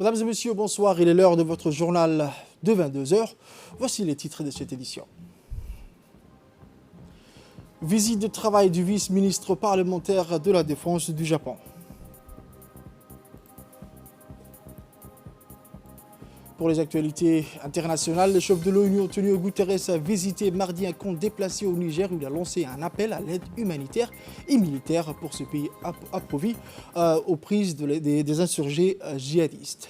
Mesdames et messieurs, bonsoir. Il est l'heure de votre journal de 22 heures. Voici les titres de cette édition. Visite de travail du vice-ministre parlementaire de la Défense du Japon. Pour les actualités internationales, le chef de l'ONU, Antonio Guterres, a visité mardi un camp déplacé au Niger où il a lancé un appel à l'aide humanitaire et militaire pour ce pays appauvri aux prises des insurgés djihadistes.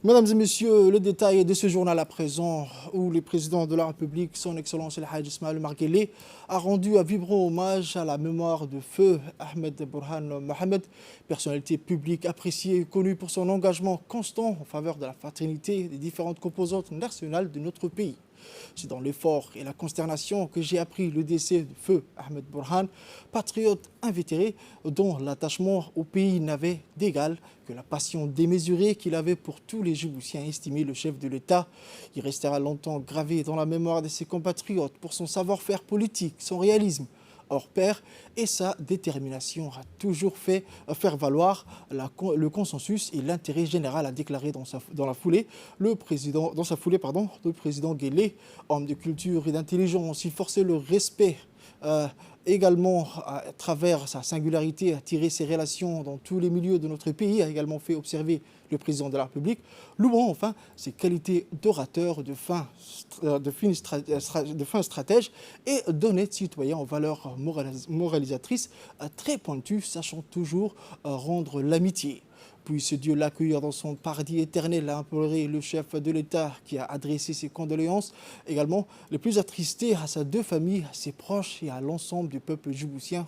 Mesdames et messieurs, le détail de ce journal à présent où le président de la République, son Excellence El Hadj Ismaël Omar Guelleh, a rendu un vibrant hommage à la mémoire de feu Ahmed Burhan Mohamed, personnalité publique appréciée et connue pour son engagement constant en faveur de la fraternité des différentes composantes nationales de notre pays. C'est dans l'effort et la consternation que j'ai appris le décès de feu Ahmed Burhan, patriote invétéré dont l'attachement au pays n'avait d'égal que la passion démesurée qu'il avait pour tous les Djiboutiens, estimé le chef de l'État. Il restera longtemps gravé dans la mémoire de ses compatriotes pour son savoir-faire politique, son réalisme hors pair et sa détermination à toujours faire valoir le consensus et l'intérêt général, a déclaré dans sa foulée le président Guelleh, homme de culture et d'intelligence. Il forçait le respect également à travers sa singularité, à tirer ses relations dans tous les milieux de notre pays, a également fait observer le président de la République, louant enfin ses qualités d'orateur, de fin stratège et d'honnête citoyen aux valeurs moralisatrices très pointues, sachant toujours rendre l'amitié. Puisse Dieu l'accueillir dans son paradis éternel, a imploré le chef de l'État qui a adressé ses condoléances, également les plus attristés à ses deux familles, à ses proches et à l'ensemble du peuple djiboutien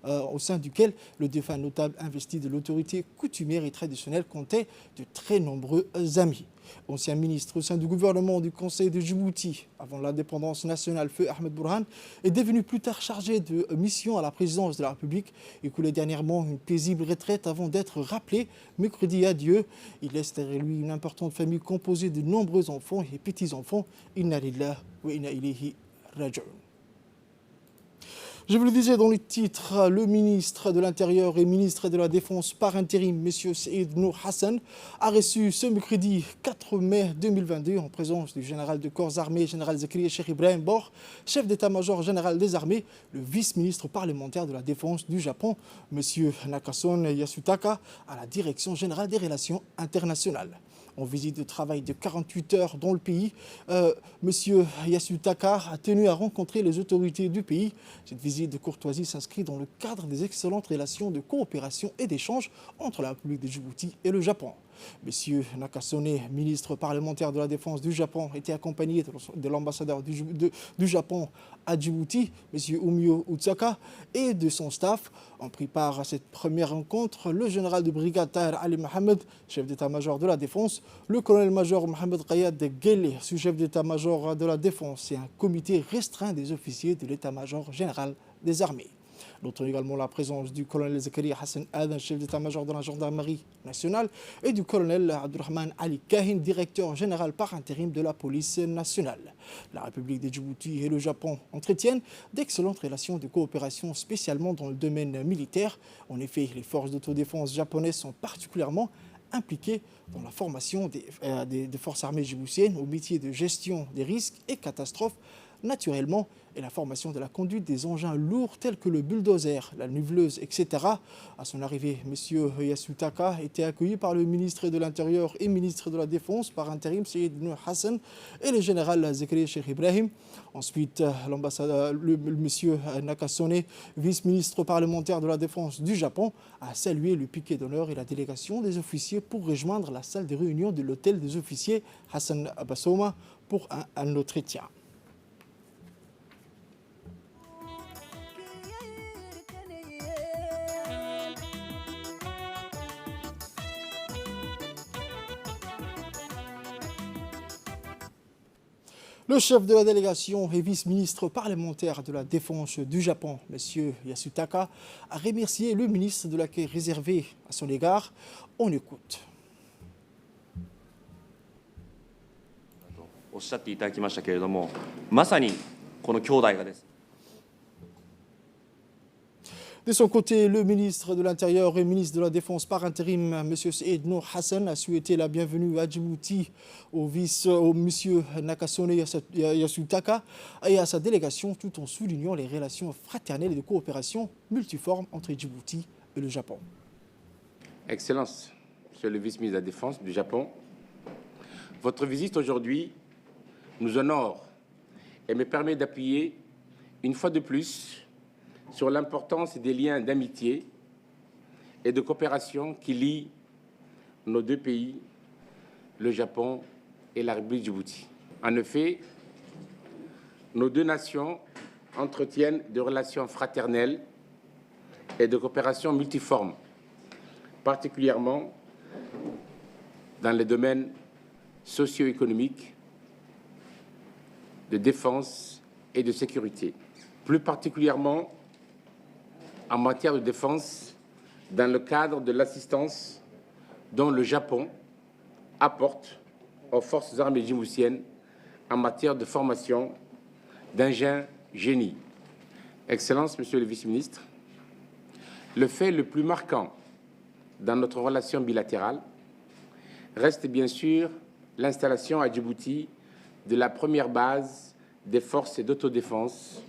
au sein duquel le défunt notable investi de l'autorité coutumière et traditionnelle comptait de très nombreux amis. Ancien ministre au sein du gouvernement du Conseil de Djibouti avant l'indépendance nationale, feu Ahmed Burhan est devenu plus tard chargé de mission à la présidence de la République et coulait dernièrement une paisible retraite avant d'être rappelé mercredi à Dieu. Il laisse derrière lui une importante famille composée de nombreux enfants et petits-enfants. Inna lillahi wa inna ilayhi raji'un. Je vous le disais dans le titre, le ministre de l'Intérieur et ministre de la Défense par intérim, M. Saïd Nour Hassan, a reçu ce mercredi 4 mai 2022 en présence du général de corps armés, général Zakariya Cheikh Ibrahim Bor, chef d'état-major général des armées, le vice-ministre parlementaire de la Défense du Japon, M. Nakason Yasutaka, à la direction générale des relations internationales. En visite de travail de 48 heures dans le pays, M. Yasutaka a tenu à rencontrer les autorités du pays. Cette visite de courtoisie s'inscrit dans le cadre des excellentes relations de coopération et d'échange entre la République de Djibouti et le Japon. M. Nakasone, ministre parlementaire de la Défense du Japon, était accompagné de l'ambassadeur du Japon à Djibouti, M. Umio Utsaka, et de son staff. Ont pris part à cette première rencontre le général de brigade Tahir Ali Mohamed, chef d'état-major de la Défense, le colonel-major Mohamed Rayad Guelleh, sous-chef d'état-major de la Défense, et un comité restreint des officiers de l'état-major général des armées. Notons également la présence du colonel Zakariya Hassan Adan, chef d'état-major de la gendarmerie nationale, et du colonel Abdurrahman Ali Kahin, directeur général par intérim de la police nationale. La République de Djibouti et le Japon entretiennent d'excellentes relations de coopération, spécialement dans le domaine militaire. En effet, les forces d'autodéfense japonaises sont particulièrement impliquées dans la formation des forces armées djiboutiennes au métier de gestion des risques et catastrophes naturellement, et la formation de la conduite des engins lourds tels que le bulldozer, la niveleuse, etc. À son arrivée, M. Yasutaka était accueilli par le ministre de l'Intérieur et ministre de la Défense par intérim, Saïd Nour Hassan, et le général Zakariya Cheikh Ibrahim. Ensuite, l'ambassadeur, M. Nakasone, vice-ministre parlementaire de la Défense du Japon, a salué le piquet d'honneur et la délégation des officiers pour rejoindre la salle de réunion de l'hôtel des officiers Hassan Abbasoma pour un entretien. Le chef de la délégation et vice-ministre parlementaire de la Défense du Japon, M. Yasutaka, a remercié le ministre de l'accueil réservé à son égard. On écoute. De son côté, le ministre de l'Intérieur et ministre de la Défense par intérim, M. Seyd Nour Hassan, a souhaité la bienvenue à Djibouti au M. Nakasone Yasutaka et à sa délégation, tout en soulignant les relations fraternelles et de coopération multiformes entre Djibouti et le Japon. Excellence, Monsieur le vice-ministre de la Défense du Japon, votre visite aujourd'hui nous honore et me permet d'appuyer une fois de plus sur l'importance des liens d'amitié et de coopération qui lient nos deux pays, le Japon et la République de Djibouti. En effet, nos deux nations entretiennent des relations fraternelles et de coopération multiformes, particulièrement dans les domaines socio-économiques, de défense et de sécurité. Plus particulièrement en matière de défense, dans le cadre de l'assistance dont le Japon apporte aux forces armées djiboutiennes en matière de formation d'engins génie. Excellence, Monsieur le vice-ministre, le fait le plus marquant dans notre relation bilatérale reste bien sûr l'installation à Djibouti de la première base des forces d'autodéfense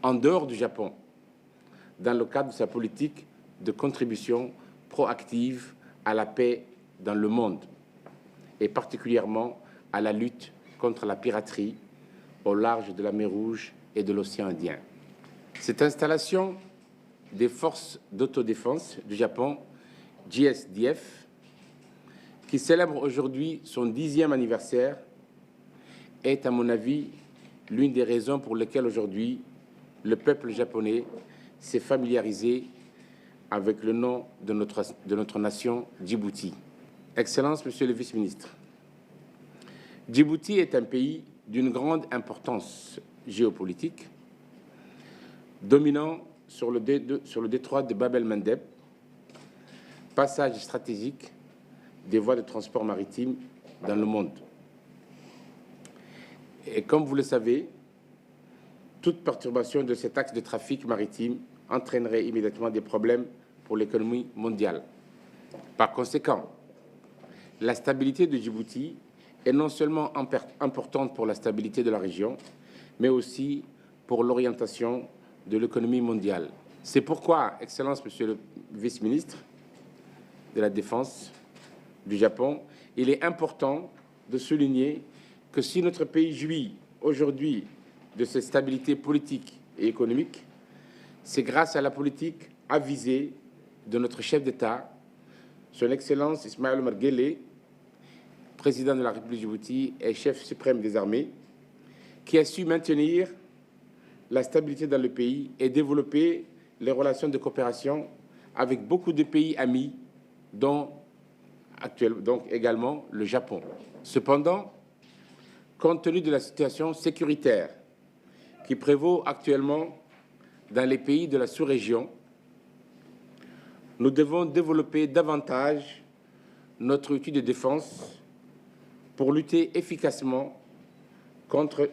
en dehors du Japon, dans le cadre de sa politique de contribution proactive à la paix dans le monde, et particulièrement à la lutte contre la piraterie au large de la mer Rouge et de l'océan Indien. Cette installation des forces d'autodéfense du Japon, JSDF, qui célèbre aujourd'hui son 10e anniversaire, est, à mon avis, l'une des raisons pour lesquelles aujourd'hui le peuple japonais s'est familiarisé avec le nom de notre nation, Djibouti. Excellence, Monsieur le vice-ministre, Djibouti est un pays d'une grande importance géopolitique, dominant sur le détroit de Bab el-Mandeb, passage stratégique des voies de transport maritime dans le monde. Et comme vous le savez, toute perturbation de cet axe de trafic maritime entraînerait immédiatement des problèmes pour l'économie mondiale. Par conséquent, la stabilité de Djibouti est non seulement importante pour la stabilité de la région, mais aussi pour l'orientation de l'économie mondiale. C'est pourquoi, Excellence, Monsieur le vice-ministre de la Défense du Japon, il est important de souligner que si notre pays jouit aujourd'hui de cette stabilité politique et économique, c'est grâce à la politique avisée de notre chef d'État, Son Excellence Ismaël Omar Guelleh, président de la République de Djibouti et chef suprême des armées, qui a su maintenir la stabilité dans le pays et développer les relations de coopération avec beaucoup de pays amis, dont également le Japon. Cependant, compte tenu de la situation sécuritaire qui prévaut actuellement dans les pays de la sous-région, nous devons développer davantage notre outil de défense pour lutter efficacement contre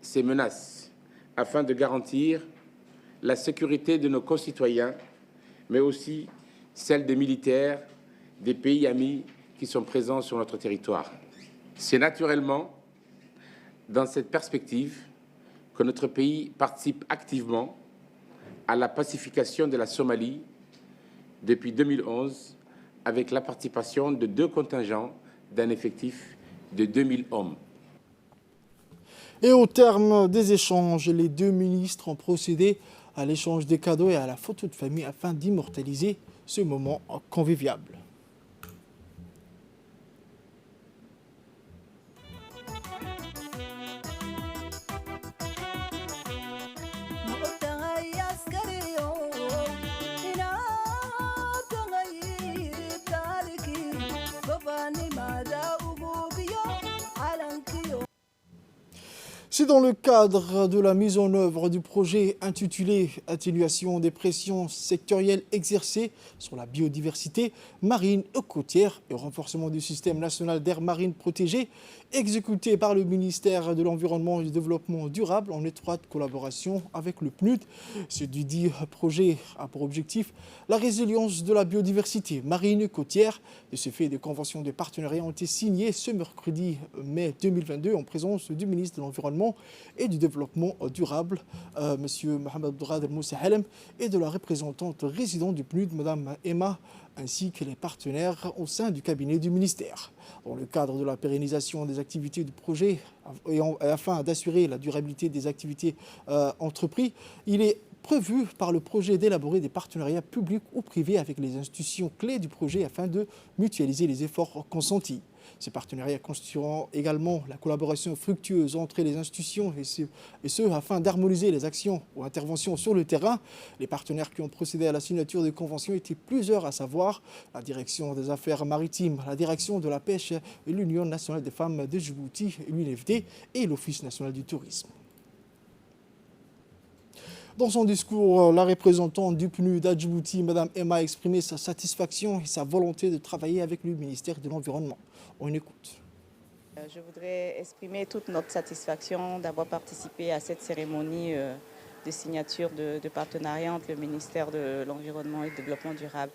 ces menaces, afin de garantir la sécurité de nos concitoyens, mais aussi celle des militaires des pays amis qui sont présents sur notre territoire. C'est naturellement dans cette perspective que notre pays participe activement à la pacification de la Somalie depuis 2011, avec la participation de 2 contingents d'un effectif de 2000 hommes. Et au terme des échanges, les 2 ministres ont procédé à l'échange des cadeaux et à la photo de famille afin d'immortaliser ce moment convivial. C'est dans le cadre de la mise en œuvre du projet intitulé « Atténuation des pressions sectorielles exercées sur la biodiversité marine et côtière et renforcement du système national d'air marine protégée exécuté par le ministère de l'Environnement et du Développement durable en étroite collaboration avec le PNUD. Ce dit projet a pour objectif la résilience de la biodiversité marine et côtière. De ce fait, des conventions de partenariat ont été signées ce mercredi mai 2022 en présence du ministre de l'Environnement et du Développement durable, M. Mohamed Abdelkader Moussa Halem, et de la représentante résidente du PNUD, Mme Emma, ainsi que les partenaires au sein du cabinet du ministère. Dans le cadre de la pérennisation des activités du projet et afin d'assurer la durabilité des activités entreprises, il est prévu par le projet d'élaborer des partenariats publics ou privés avec les institutions clés du projet afin de mutualiser les efforts consentis. Ces partenariats constitueront également la collaboration fructueuse entre les institutions et ce afin d'harmoniser les actions ou interventions sur le terrain. Les partenaires qui ont procédé à la signature des conventions étaient plusieurs, à savoir la Direction des Affaires maritimes, la Direction de la pêche et l'Union nationale des femmes de Djibouti, l'UNFD, et l'Office national du tourisme. Dans son discours, la représentante du PNUD à Djibouti, Mme Emma, a exprimé sa satisfaction et sa volonté de travailler avec le ministère de l'Environnement. On écoute. Je voudrais exprimer toute notre satisfaction d'avoir participé à cette cérémonie de signature de partenariat entre le ministère de l'Environnement et du Développement durable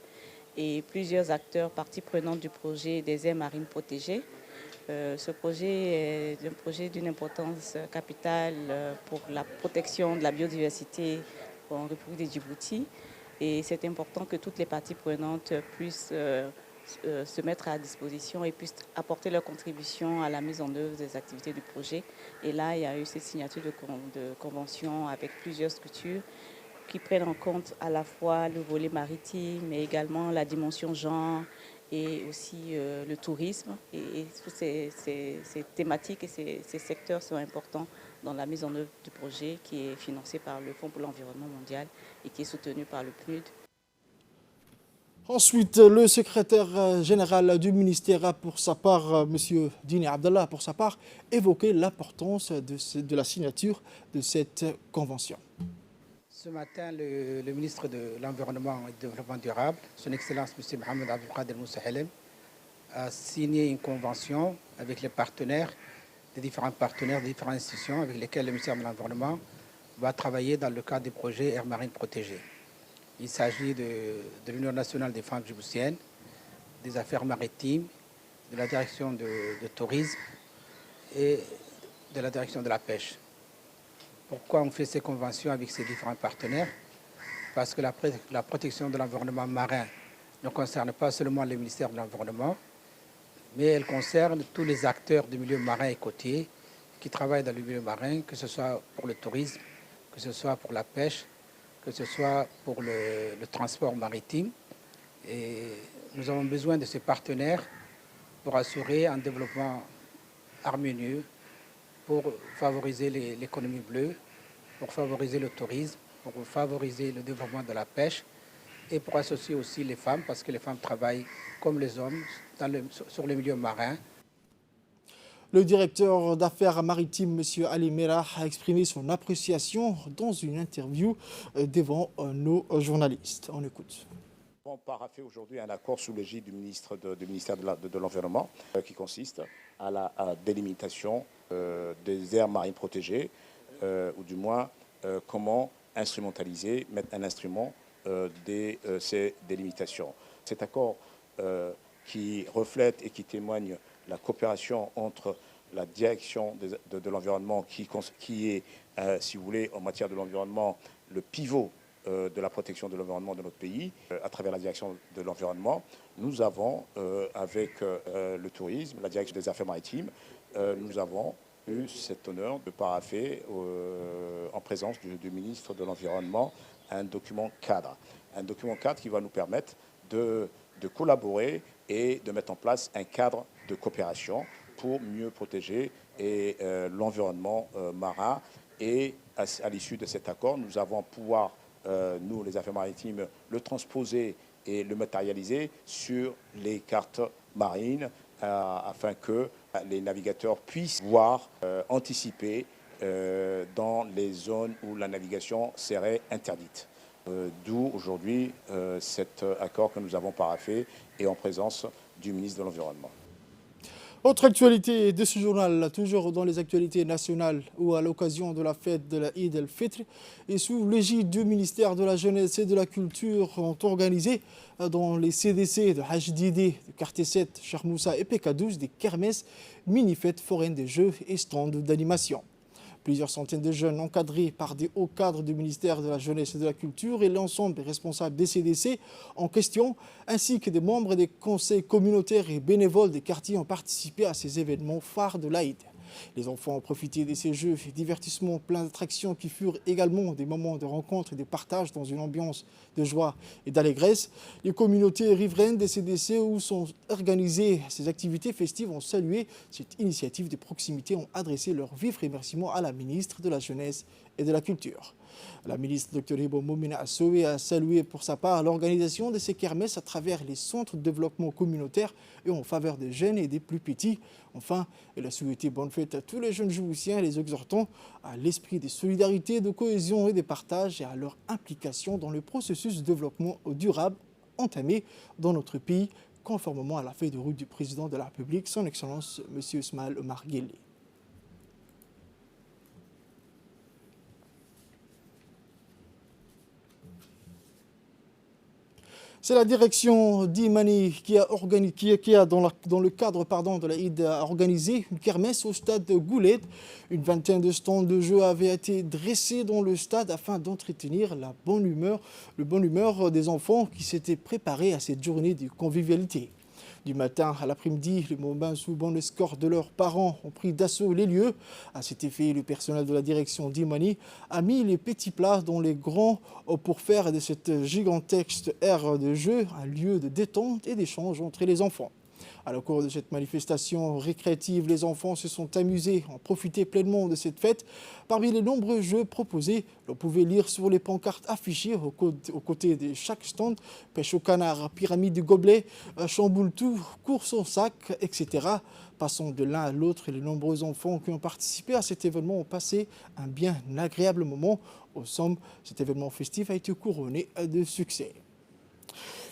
et plusieurs acteurs parties prenantes du projet des aires marines protégées. Ce projet est un projet d'une importance capitale pour la protection de la biodiversité en République de Djibouti. Et c'est important que toutes les parties prenantes puissent se mettre à disposition et puissent apporter leur contribution à la mise en œuvre des activités du projet. Et là, il y a eu cette signature de convention avec plusieurs structures qui prennent en compte à la fois le volet maritime, mais également la dimension genre et aussi le tourisme. Et toutes ces thématiques et ces secteurs sont importants dans la mise en œuvre du projet qui est financé par le Fonds pour l'environnement mondial et qui est soutenu par le PNUD. Ensuite, le secrétaire général du ministère a pour sa part, M. Dini Abdallah, pour sa part, évoqué l'importance de la signature de cette convention. Ce matin, le ministre de l'Environnement et du Développement durable, son Excellence M. Mohamed Abdelkader Moussa Halem, a signé une convention avec les partenaires, des différents partenaires, des différentes institutions avec lesquelles le ministère de l'Environnement va travailler dans le cadre du projet Aires marines protégées. Il s'agit de l'Union nationale des femmes djiboutiennes, des affaires maritimes, de la direction de tourisme et de la direction de la pêche. Pourquoi on fait ces conventions avec ces différents partenaires? Parce que la protection de l'environnement marin ne concerne pas seulement le ministère de l'Environnement, mais elle concerne tous les acteurs du milieu marin et côtier qui travaillent dans le milieu marin, que ce soit pour le tourisme, que ce soit pour la pêche, que ce soit pour le transport maritime. Et nous avons besoin de ces partenaires pour assurer un développement harmonieux, pour favoriser l'économie bleue, pour favoriser le tourisme, pour favoriser le développement de la pêche et pour associer aussi les femmes, parce que les femmes travaillent comme les hommes sur le milieu marin. Le directeur d'affaires maritimes, M. Ali Merah, a exprimé son appréciation dans une interview devant nos journalistes. On écoute. On paraphé aujourd'hui un accord sous l'égide du ministère de l'Environnement qui consiste à la délimitation des aires marines protégées, ou du moins comment instrumentaliser, mettre un instrument ces délimitations. Cet accord qui reflète et qui témoigne la coopération entre la direction de l'environnement qui est, si vous voulez, en matière de l'environnement, le pivot de la protection de l'environnement de notre pays, à travers la direction de l'environnement. Nous avons, avec le tourisme, la direction des affaires maritimes, nous avons eu cet honneur de parapher en présence du ministre de l'Environnement un document cadre. Un document cadre qui va nous permettre de collaborer et de mettre en place un cadre de coopération pour mieux protéger l'environnement marin. Et à l'issue de cet accord, nous allons pouvoir, nous, les affaires maritimes, le transposer et le matérialiser sur les cartes marines afin que les navigateurs puissent voir, anticiper dans les zones où la navigation serait interdite. D'où aujourd'hui cet accord que nous avons paraphé et en présence du ministre de l'Environnement. Autre actualité de ce journal, toujours dans les actualités nationales ou à l'occasion de la fête de la Eid al-Fitr et sous l'égide du ministère de la Jeunesse et de la Culture ont organisé dans les CDC de Hajdidi, de Quartier 7, Cheikh Moussa et PK12 des kermesses, mini-fêtes foraines des jeux et stands d'animation. Plusieurs centaines de jeunes encadrés par des hauts cadres du ministère de la Jeunesse et de la Culture et l'ensemble des responsables des CDC en question, ainsi que des membres des conseils communautaires et bénévoles des quartiers ont participé à ces événements phares de l'Aïd. Les enfants ont profité de ces jeux et divertissements pleins d'attractions qui furent également des moments de rencontre et de partage dans une ambiance de joie et d'allégresse. Les communautés riveraines des CDC où sont organisées ces activités festives ont salué cette initiative de proximité et ont adressé leurs vifs remerciements à la ministre de la Jeunesse et de la Culture. La ministre Dr Hibo Moumina Assoué a salué pour sa part l'organisation de ces kermesses à travers les centres de développement communautaire et en faveur des jeunes et des plus petits. Enfin, elle a souhaité bonne fête à tous les jeunes Djiboutiens, les exhortant à l'esprit de solidarité, de cohésion et de partage et à leur implication dans le processus de développement durable entamé dans notre pays, conformément à la feuille de route du président de la République, son Excellence M. Ismaël Omar Guelleh. C'est la direction d'Imani qui a dans le cadre de la Eid, a organisé une kermesse au stade de Goulet. Une vingtaine de stands de jeux avaient été dressés dans le stade afin d'entretenir la bonne humeur des enfants qui s'étaient préparés à cette journée de convivialité. Du matin à l'après-midi, les Mombins, sous bon escorte de leurs parents, ont pris d'assaut les lieux. À cet effet, le personnel de la direction d'Imani a mis les petits plats dans les grands pour faire de cette gigantesque aire de jeu un lieu de détente et d'échange entre les enfants. À la cours de cette manifestation récréative, les enfants se sont amusés, ont profité pleinement de cette fête. Parmi les nombreux jeux proposés, on pouvait lire sur les pancartes affichées aux côtés de chaque stand « Pêche au canard, pyramide du gobelet, chamboule tout, course au sac, etc. » Passant de l'un à l'autre, les nombreux enfants qui ont participé à cet événement ont passé un bien agréable moment. Au somme, cet événement festif a été couronné de succès.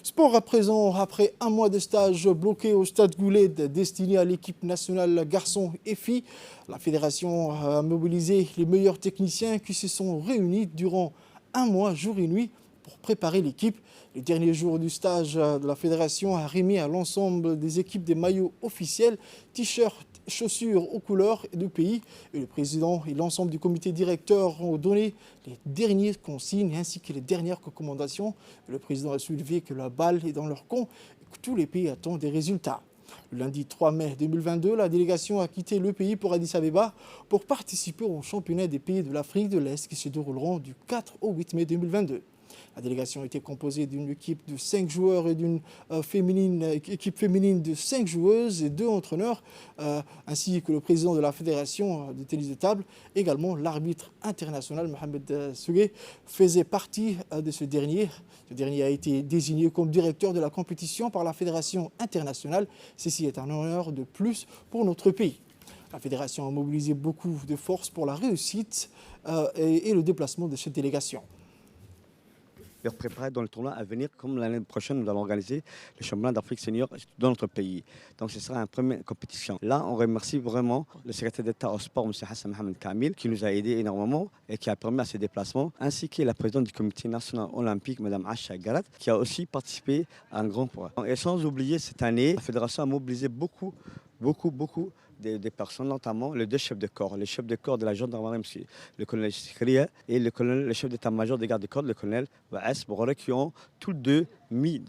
Sport à présent, après un mois de stage bloqué au stade Goulet destiné à l'équipe nationale garçons et filles, la fédération a mobilisé les meilleurs techniciens qui se sont réunis durant un mois, jour et nuit, pour préparer l'équipe. Le dernier jour du stage de la fédération a remis à l'ensemble des équipes des maillots officiels, t-shirts, chaussures aux couleurs du pays. Et le président et l'ensemble du comité directeur ont donné les dernières consignes ainsi que les dernières recommandations. Le président a soulevé que la balle est dans leur camp et que tous les pays attendent des résultats. Le lundi 3 mai 2022, la délégation a quitté le pays pour Addis Abeba pour participer au championnat des pays de l'Afrique de l'Est qui se dérouleront du 4 au 8 mai 2022. La délégation était composée d'une équipe de 5 joueurs et d'une équipe féminine de 5 joueuses et 2 entraîneurs, ainsi que le président de la fédération de tennis de table. Également, l'arbitre international Mohamed Sougué faisait partie de ce dernier. Ce dernier a été désigné comme directeur de la compétition par la fédération internationale. Ceci est un honneur de plus pour notre pays. La fédération a mobilisé beaucoup de forces pour la réussite et le déplacement de cette délégation. Leur préparer dans le tournoi à venir, comme l'année prochaine, nous allons organiser le championnat d'Afrique senior dans notre pays. Donc ce sera une première compétition. Là, on remercie vraiment le secrétaire d'État au sport, M. Hassan Mohamed Kamil, qui nous a aidés énormément et qui a permis à ces déplacements, ainsi que la présidente du comité national olympique, Mme Acha Garat, qui a aussi participé à un grand point. Et sans oublier, cette année, la fédération a mobilisé beaucoup des personnes, notamment les 2 chefs de corps. Le chef de corps de la gendarmerie, le colonel Sikria, et le chef d'état-major des gardes du corps, le colonel Waes Bourre, qui ont tous deux mis...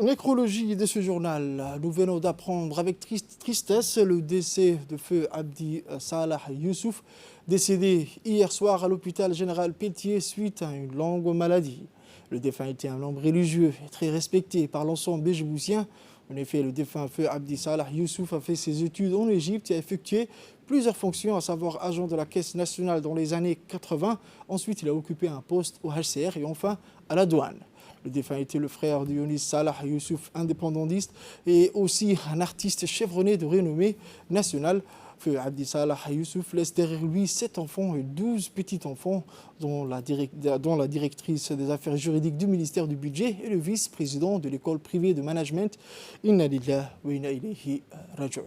Nécrologie de ce journal. Nous venons d'apprendre avec tristesse le décès de feu Abdi Salah Youssouf, décédé hier soir à l'hôpital général Pelletier suite à une longue maladie. Le défunt était un homme religieux et très respecté par l'ensemble des Djiboutiens. En effet, le défunt feu Abdi Salah Youssouf a fait ses études en Égypte et a effectué plusieurs fonctions, à savoir agent de la Caisse nationale dans les années 80. Ensuite, il a occupé un poste au HCR et enfin à la douane. Le défunt était le frère de Younis Salah Youssouf, indépendantiste et aussi un artiste chevronné de renommée nationale. Feu Abdi Salah Youssouf laisse derrière lui 7 enfants et 12 petits-enfants, dont la directrice des affaires juridiques du ministère du Budget et le vice-président de l'école privée de management. Inna lillahi wa inna ilayhi raji'un.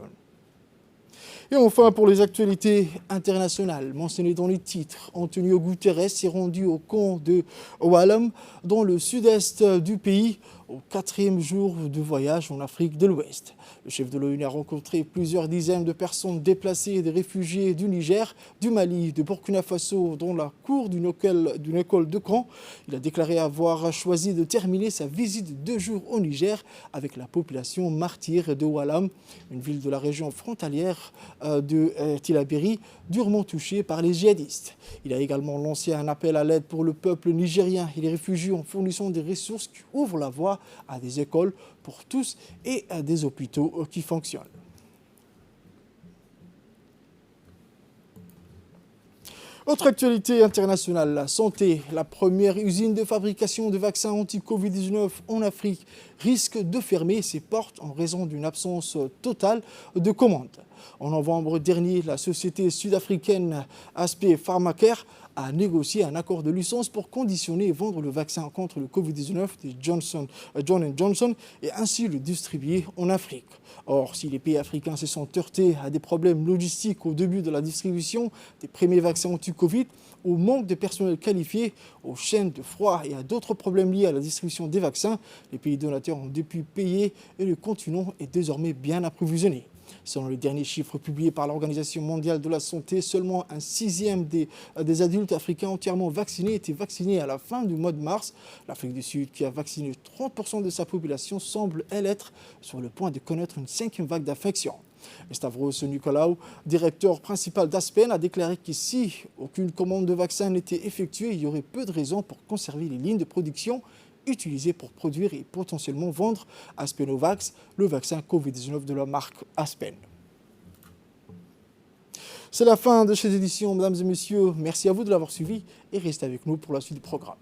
Et enfin, pour les actualités internationales, mentionnées dans les titres, Antonio Guterres s'est rendu au camp de Walam, dans le sud-est du pays, au 4e jour de voyage en Afrique de l'Ouest. Le chef de l'ONU a rencontré plusieurs dizaines de personnes déplacées et des réfugiés du Niger, du Mali, de Burkina Faso, dans la cour d'une école de camp. Il a déclaré avoir choisi de terminer sa visite de 2 jours au Niger avec la population martyre de Walam, une ville de la région frontalière de Tillabéri, durement touchée par les djihadistes. Il a également lancé un appel à l'aide pour le peuple nigérien et les réfugiés en fournissant des ressources qui ouvrent la voie à des écoles pour tous et à des hôpitaux qui fonctionnent. Autre actualité internationale, la santé. La première usine de fabrication de vaccins anti-Covid-19 en Afrique risque de fermer ses portes en raison d'une absence totale de commandes. En novembre dernier, la société sud-africaine Aspe Pharmacare a négocié un accord de licence pour conditionner et vendre le vaccin contre le Covid-19 de Johnson & et ainsi le distribuer en Afrique. Or, si les pays africains se sont heurtés à des problèmes logistiques au début de la distribution des premiers vaccins anti-Covid, au manque de personnel qualifié, aux chaînes de froid et à d'autres problèmes liés à la distribution des vaccins, les pays donateurs ont depuis payé et le continent est désormais bien approvisionné. Selon les derniers chiffres publiés par l'Organisation mondiale de la santé, seulement un 6e des adultes africains entièrement vaccinés étaient vaccinés à la fin du mois de mars. L'Afrique du Sud, qui a vacciné 30% de sa population, semble, elle, être sur le point de connaître une 5e vague d'infection. Stavros Nicolaou, directeur principal d'Aspen, a déclaré que si aucune commande de vaccin n'était effectuée, il y aurait peu de raisons pour conserver les lignes de production utilisées pour produire et potentiellement vendre Aspenovax, le vaccin Covid-19 de la marque Aspen. C'est la fin de cette édition, mesdames et messieurs. Merci à vous de l'avoir suivi et restez avec nous pour la suite du programme.